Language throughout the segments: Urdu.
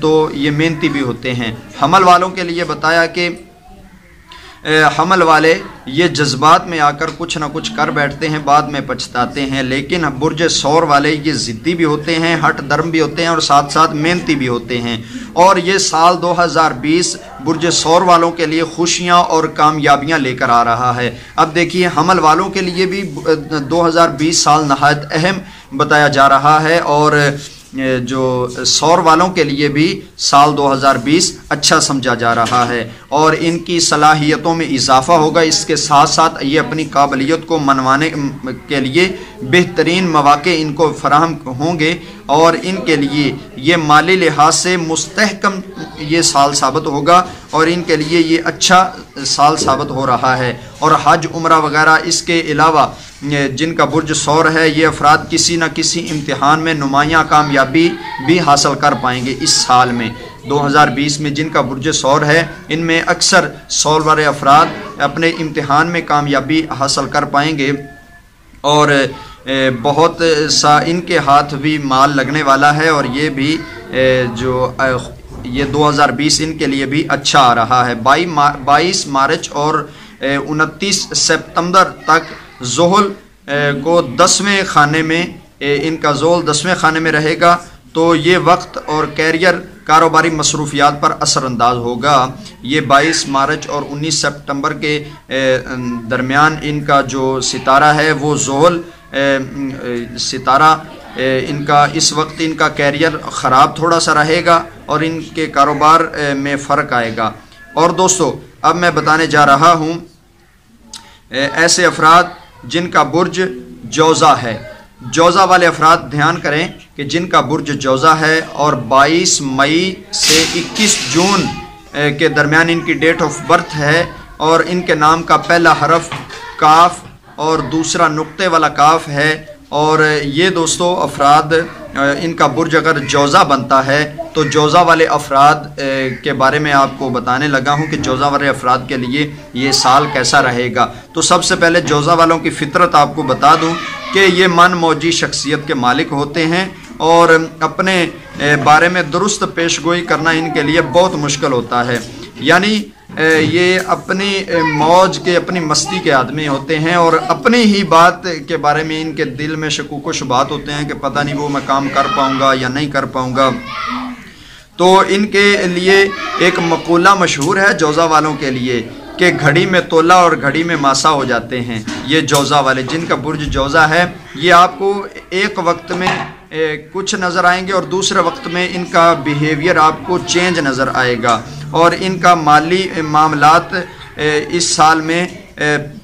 تو یہ محنتی بھی ہوتے ہیں۔ حمل والوں کے لیے بتایا کہ حمل والے یہ جذبات میں آ کر کچھ نہ کچھ کر بیٹھتے ہیں، بعد میں پچھتاتے ہیں، لیکن برج ثور والے یہ ضدی بھی ہوتے ہیں، ہٹ درم بھی ہوتے ہیں اور ساتھ ساتھ محنتی بھی ہوتے ہیں۔ اور یہ سال 2020 برج ثور والوں کے لیے خوشیاں اور کامیابیاں لے کر آ رہا ہے۔ اب دیکھیے حمل والوں کے لیے بھی 2020 سال نہایت اہم بتایا جا رہا ہے، اور جو ثور والوں کے لیے بھی سال 2020 اچھا سمجھا جا رہا ہے، اور ان کی صلاحیتوں میں اضافہ ہوگا۔ اس کے ساتھ ساتھ یہ اپنی قابلیت کو منوانے کے لیے بہترین مواقع ان کو فراہم ہوں گے، اور ان کے لیے یہ مالی لحاظ سے مستحکم یہ سال ثابت ہوگا، اور ان کے لیے یہ اچھا سال ثابت ہو رہا ہے۔ اور حج عمرہ وغیرہ اس کے علاوہ جن کا برج ثور ہے، یہ افراد کسی نہ کسی امتحان میں نمایاں کامیابی بھی حاصل کر پائیں گے۔ اس سال میں 2020 میں جن کا برج ثور ہے، ان میں اکثر ثور والے افراد اپنے امتحان میں کامیابی حاصل کر پائیں گے، اور بہت سا ان کے ہاتھ بھی مال لگنے والا ہے، اور یہ بھی یہ 2020 ان کے لیے بھی اچھا آ رہا ہے۔ 22 مارچ اور 29 سپتمبر تک زحل کو 10ویں خانے میں، ان کا زحل 10ویں خانے میں رہے گا، تو یہ وقت اور کیریئر کاروباری مصروفیات پر اثر انداز ہوگا۔ یہ 22 مارچ اور 19 سپتمبر کے درمیان ان کا جو ستارہ ہے وہ زحل ستارہ، ان کا اس وقت ان کا کیریئر خراب تھوڑا سا رہے گا، اور ان کے کاروبار میں فرق آئے گا۔ اور دوستو اب میں بتانے جا رہا ہوں ایسے افراد جن کا برج جوزہ ہے۔ جوزہ والے افراد دھیان کریں کہ جن کا برج جوزہ ہے اور 22 مئی سے 21 جون کے درمیان ان کی ڈیٹ آف برتھ ہے، اور ان کے نام کا پہلا حرف کاف اور دوسرا نقطے والا کاف ہے، اور یہ دوستو افراد ان کا برج اگر جوزہ بنتا ہے تو جوزہ والے افراد کے بارے میں آپ کو بتانے لگا ہوں کہ جوزہ والے افراد کے لیے یہ سال کیسا رہے گا۔ تو سب سے پہلے جوزہ والوں کی فطرت آپ کو بتا دوں کہ یہ من موجی شخصیت کے مالک ہوتے ہیں، اور اپنے بارے میں درست پیش گوئی کرنا ان کے لیے بہت مشکل ہوتا ہے۔ یعنی یہ اپنی موج کے، اپنی مستی کے آدمی ہوتے ہیں، اور اپنی ہی بات کے بارے میں ان کے دل میں شکوک و شبہات ہوتے ہیں کہ پتہ نہیں وہ میں کام کر پاؤں گا یا نہیں کر پاؤں گا۔ تو ان کے لیے ایک مقولہ مشہور ہے جوزہ والوں کے لیے کہ گھڑی میں تولا اور گھڑی میں ماسا ہو جاتے ہیں۔ یہ جوزہ والے جن کا برج جوزہ ہے، یہ آپ کو ایک وقت میں کچھ نظر آئیں گے، اور دوسرے وقت میں ان کا بیہیویئر آپ کو چینج نظر آئے گا، اور ان کا مالی معاملات اس سال میں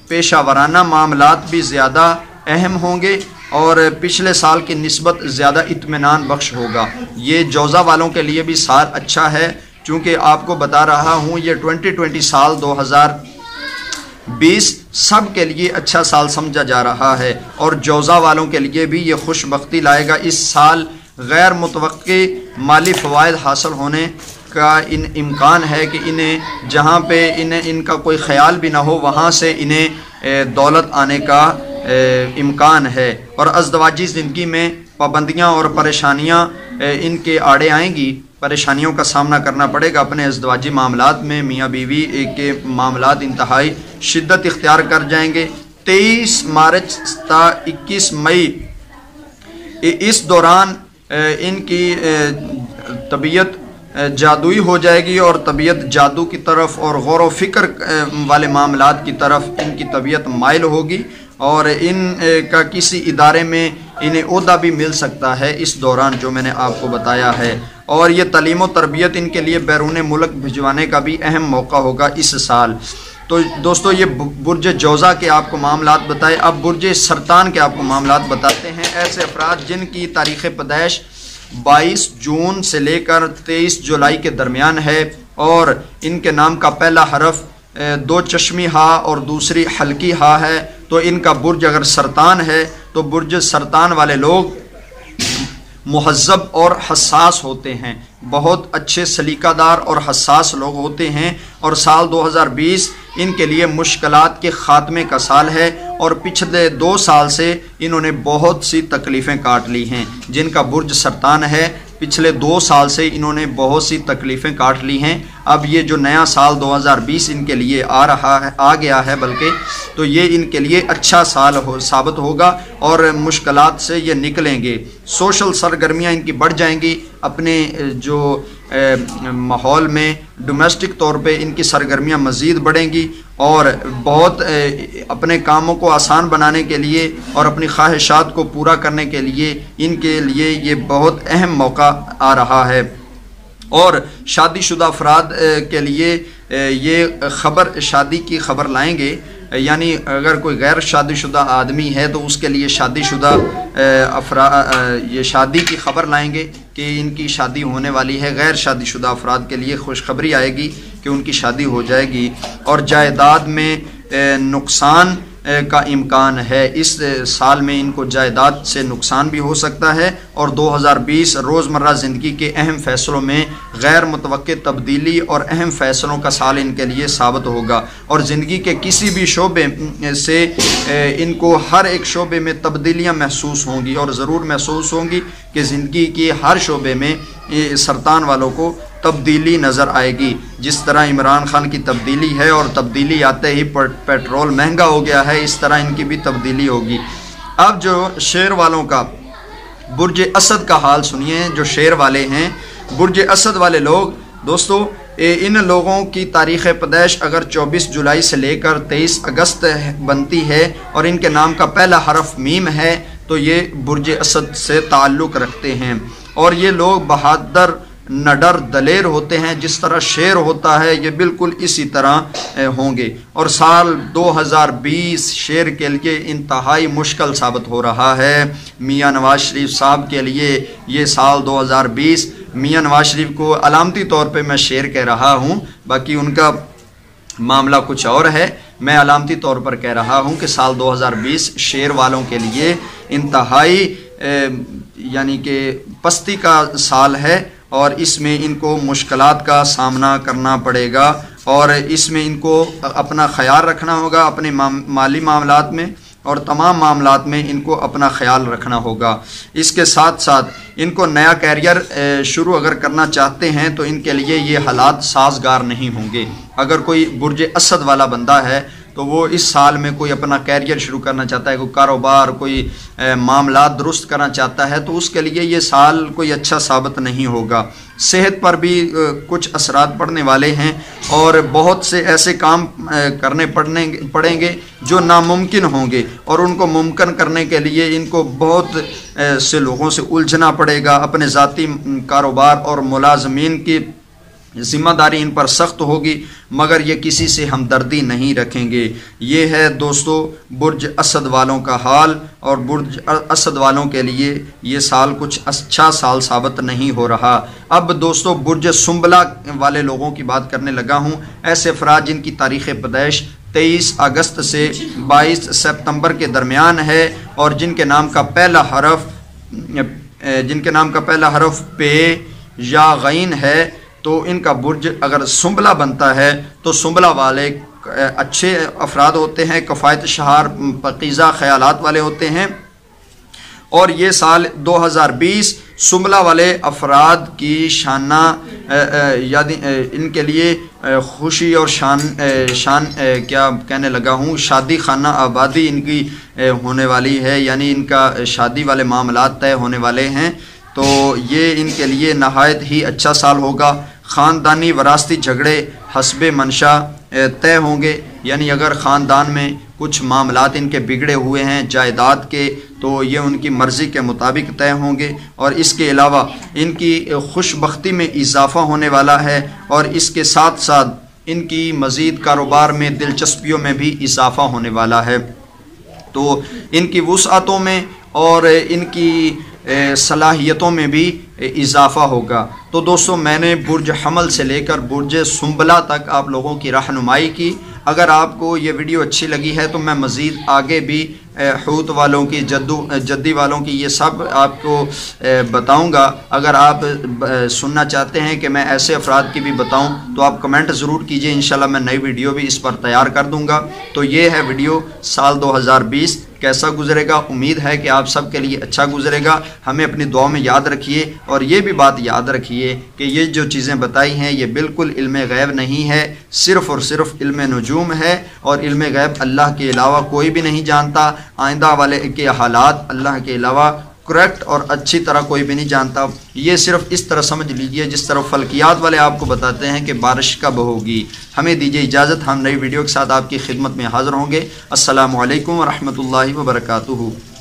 پیشہ ورانہ معاملات بھی زیادہ اہم ہوں گے، اور پچھلے سال کی نسبت زیادہ اطمینان بخش ہوگا۔ یہ جوزہ والوں کے لیے بھی سال اچھا ہے، چونکہ آپ کو بتا رہا ہوں یہ 2020 سال 2020 سب کے لیے اچھا سال سمجھا جا رہا ہے، اور جوزہ والوں کے لیے بھی یہ خوش بختی لائے گا۔ اس سال غیر متوقع مالی فوائد حاصل ہونے کا امکان ہے کہ انہیں جہاں پہ ان کا کوئی خیال بھی نہ ہو وہاں سے انہیں دولت آنے کا امکان ہے، اور ازدواجی زندگی میں پابندیاں اور پریشانیاں ان کے آڑے آئیں گی، پریشانیوں کا سامنا کرنا پڑے گا اپنے ازدواجی معاملات میں۔ میاں بیوی کے معاملات انتہائی شدت اختیار کر جائیں گے۔ 23 مارچ تا 21 مئی اس دوران ان کی طبیعت جادوئی ہو جائے گی، اور طبیعت جادو کی طرف اور غور و فکر والے معاملات کی طرف ان کی طبیعت مائل ہوگی، اور ان کا کسی ادارے میں انہیں عہدہ بھی مل سکتا ہے اس دوران جو میں نے آپ کو بتایا ہے۔ اور یہ تعلیم و تربیت ان کے لیے بیرون ملک بھجوانے کا بھی اہم موقع ہوگا اس سال۔ تو دوستو یہ برج جوزہ کے آپ کو معاملات بتائے، اب برج سرطان کے آپ کو معاملات بتاتے ہیں۔ ایسے افراد جن کی تاریخ پیدائش 22 جون سے لے کر 23 جولائی کے درمیان ہے، اور ان کے نام کا پہلا حرف 2 چشمی ہا اور دوسری حلقی ہا ہے، تو ان کا برج اگر سرطان ہے تو برج سرطان والے لوگ مہذب اور حساس ہوتے ہیں، بہت اچھے سلیقہ دار اور حساس لوگ ہوتے ہیں، اور سال 2020 ان کے لیے مشکلات کے خاتمے کا سال ہے، اور پچھلے 2 سال سے انہوں نے بہت سی تکلیفیں کاٹ لی ہیں۔ جن کا برج سرطان ہے، پچھلے 2 سال سے انہوں نے بہت سی تکلیفیں کاٹ لی ہیں۔ اب یہ جو نیا سال 2020 ان کے لیے آ گیا ہے، بلکہ تو یہ ان کے لیے اچھا سال ثابت ہوگا اور مشکلات سے یہ نکلیں گے۔ سوشل سرگرمیاں ان کی بڑھ جائیں گی، اپنے جو ماحول میں ڈومیسٹک طور پہ ان کی سرگرمیاں مزید بڑھیں گی، اور بہت اپنے کاموں کو آسان بنانے کے لیے اور اپنی خواہشات کو پورا کرنے کے لیے ان کے لیے یہ بہت اہم موقع آ رہا ہے۔ اور شادی شدہ افراد کے لیے یہ شادی کی خبر لائیں گے، یعنی اگر کوئی غیر شادی شدہ آدمی ہے تو اس کے لیے شادی شدہ یہ شادی کی خبر لائیں گے کہ ان کی شادی ہونے والی ہے۔ غیر شادی شدہ افراد کے لیے خوشخبری آئے گی کہ ان کی شادی ہو جائے گی، اور جائیداد میں نقصان کا امکان ہے۔ اس سال میں ان کو جائیداد سے نقصان بھی ہو سکتا ہے، اور 2020 روزمرہ زندگی کے اہم فیصلوں میں غیر متوقع تبدیلی اور اہم فیصلوں کا سال ان کے لیے ثابت ہوگا، اور زندگی کے کسی بھی شعبے سے ان کو ہر ایک شعبے میں تبدیلیاں محسوس ہوں گی، اور ضرور محسوس ہوں گی کہ زندگی کے ہر شعبے میں سرطان والوں کو تبدیلی نظر آئے گی۔ جس طرح عمران خان کی تبدیلی ہے، اور تبدیلی آتے ہی پیٹرول مہنگا ہو گیا ہے، اس طرح ان کی بھی تبدیلی ہوگی۔ اب جو شیر والوں کا برج اسد کا حال سنیے۔ جو شیر والے ہیں، برج اسد والے لوگ، دوستو ان لوگوں کی تاریخ پیدائش اگر 24 جولائی سے لے کر 23 اگست بنتی ہے، اور ان کے نام کا پہلا حرف میم ہے، تو یہ برج اسد سے تعلق رکھتے ہیں، اور یہ لوگ بہادر، نڈر، دلیر ہوتے ہیں۔ جس طرح شیر ہوتا ہے، یہ بالکل اسی طرح ہوں گے، اور سال 2020 شیر کے لیے انتہائی مشکل ثابت ہو رہا ہے۔ میاں نواز شریف صاحب کے لیے یہ سال 2020، میاں نواز شریف کو علامتی طور پہ میں شیر کہہ رہا ہوں، باقی ان کا معاملہ کچھ اور ہے، میں علامتی طور پر کہہ رہا ہوں کہ سال 2020 شیر والوں کے لیے انتہائی یعنی کہ پستی کا سال ہے، اور اس میں ان کو مشکلات کا سامنا کرنا پڑے گا، اور اس میں ان کو اپنا خیال رکھنا ہوگا، اپنے مالی معاملات میں اور تمام معاملات میں ان کو اپنا خیال رکھنا ہوگا۔ اس کے ساتھ ساتھ ان کو نیا کیریئر شروع اگر کرنا چاہتے ہیں تو ان کے لیے یہ حالات سازگار نہیں ہوں گے۔ اگر کوئی برج اسد والا بندہ ہے تو وہ اس سال میں کوئی اپنا کیریئر شروع کرنا چاہتا ہے، کوئی کاروبار، کوئی معاملات درست کرنا چاہتا ہے، تو اس کے لیے یہ سال کوئی اچھا ثابت نہیں ہوگا۔ صحت پر بھی کچھ اثرات پڑنے والے ہیں، اور بہت سے ایسے کام کرنے پڑیں گے جو ناممکن ہوں گے، اور ان کو ممکن کرنے کے لیے ان کو بہت سے لوگوں سے الجھنا پڑے گا۔ اپنے ذاتی کاروبار اور ملازمین کی ذمہ داری ان پر سخت ہوگی، مگر یہ کسی سے ہمدردی نہیں رکھیں گے۔ یہ ہے دوستو برج اسد والوں کا حال، اور برج اسد والوں کے لیے یہ سال کچھ اچھا سال ثابت نہیں ہو رہا۔ اب دوستو برج سنبلہ والے لوگوں کی بات کرنے لگا ہوں، ایسے افراد جن کی تاریخ پیدائش 23 اگست سے 22 ستمبر کے درمیان ہے، اور جن کے نام کا پہلا حرف پے یا غین ہے، تو ان کا برج اگر سنبلہ بنتا ہے تو سنبلہ والے اچھے افراد ہوتے ہیں، کفایت شعار، پاکیزہ خیالات والے ہوتے ہیں، اور یہ سال 2020 سنبلہ والے افراد کی شانہ ان کے لیے خوشی اور شان کیا کہنے لگا ہوں، شادی خانہ آبادی ان کی ہونے والی ہے، یعنی ان کا شادی والے معاملات طے ہونے والے ہیں، تو یہ ان کے لیے نہایت ہی اچھا سال ہوگا۔ خاندانی وراثتی جھگڑے حسب منشا طے ہوں گے، یعنی اگر خاندان میں کچھ معاملات ان کے بگڑے ہوئے ہیں جائیداد کے، تو یہ ان کی مرضی کے مطابق طے ہوں گے، اور اس کے علاوہ ان کی خوش بختی میں اضافہ ہونے والا ہے، اور اس کے ساتھ ساتھ ان کی مزید کاروبار میں دلچسپیوں میں بھی اضافہ ہونے والا ہے، تو ان کی وسعتوں میں اور ان کی صلاحیتوں میں بھی اضافہ ہوگا۔ تو دوستو میں نے برج حمل سے لے کر برج سنبلہ تک آپ لوگوں کی رہنمائی کی۔ اگر آپ کو یہ ویڈیو اچھی لگی ہے تو میں مزید آگے بھی حوت والوں کی جدی والوں کی یہ سب آپ کو بتاؤں گا۔ اگر آپ سننا چاہتے ہیں کہ میں ایسے افراد کی بھی بتاؤں تو آپ کمنٹ ضرور کیجئے، انشاءاللہ میں نئی ویڈیو بھی اس پر تیار کر دوں گا۔ تو یہ ہے ویڈیو سال 2020 کیسا گزرے گا، امید ہے کہ آپ سب کے لیے اچھا گزرے گا۔ ہمیں اپنی دعا میں یاد رکھیے، اور یہ بھی بات یاد رکھیے کہ یہ جو چیزیں بتائی ہیں یہ بالکل علم غیب نہیں ہے، صرف اور صرف علم نجوم ہے، اور علم غیب اللہ کے علاوہ کوئی بھی نہیں جانتا۔ آئندہ والے کے حالات اللہ کے علاوہ کریکٹ اور اچھی طرح کوئی بھی نہیں جانتا۔ یہ صرف اس طرح سمجھ لیجئے جس طرح فلکیات والے آپ کو بتاتے ہیں کہ بارش کب ہوگی۔ ہمیں دیجئے اجازت، ہم نئی ویڈیو کے ساتھ آپ کی خدمت میں حاضر ہوں گے۔ السلام علیکم ورحمۃ اللہ وبرکاتہ۔